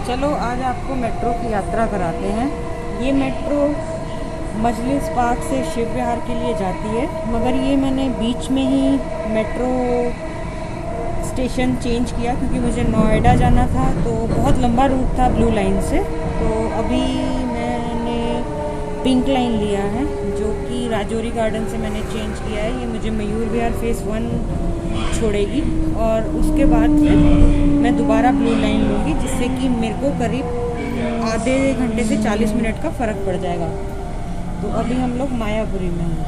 चलो आज आपको मेट्रो की यात्रा कराते हैं। ये मेट्रो मजलिस पार्क से शिव विहार के लिए जाती है, मगर ये मैंने बीच में ही मेट्रो स्टेशन चेंज किया क्योंकि मुझे नोएडा जाना था, तो बहुत लंबा रूट था ब्लू लाइन से। तो अभी मैंने पिंक लाइन लिया है जो कि राजौरी गार्डन से मैंने चेंज किया है। ये मुझे मयूर विहार फेज़ 1 छोड़ेगी और उसके बाद फिर मैं दोबारा ब्लू लाइन लूँगी, जिससे कि मेरे को करीब आधे घंटे से 40 मिनट का फ़र्क पड़ जाएगा। तो अभी हम लोग मायापुरी में हैं।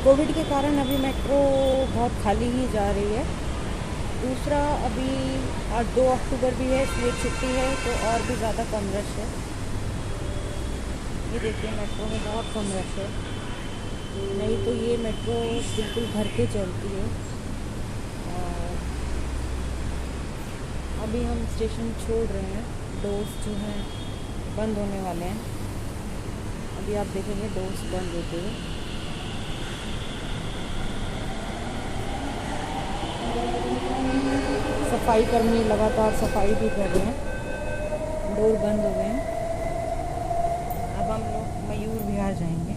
कोविड के कारण अभी मेट्रो बहुत खाली ही जा रही है। दूसरा, अभी आज 2 अक्टूबर भी है, इसलिए छुट्टी है तो और भी ज़्यादा कम रश है। ये देखिए मेट्रो में बहुत कम रश है, नहीं तो ये मेट्रो बिल्कुल भर के चलती है। और अभी हम स्टेशन छोड़ रहे हैं, डोर्स जो हैं बंद होने वाले हैं। अभी आप देखेंगे डोर्स बंद होते हुए। सफाई कर्मी लगातार सफाई भी कर रहे हैं। डोर बंद हो गए हैं। अब हम लोग मयूर विहार जाएंगे,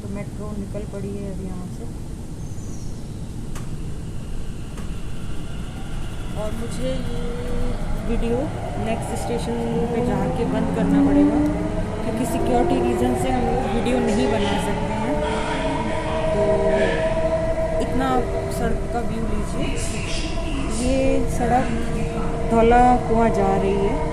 तो मेट्रो निकल पड़ी है अभी यहाँ से। और मुझे ये वीडियो नेक्स्ट स्टेशन पे जाके बंद करना पड़ेगा क्योंकि सिक्योरिटी रीज़न से हम लोग वीडियो नहीं बना सकते हैं। तो इतना सड़क का व्यू लीजिए। ये सड़क धौला कुआं जा रही है।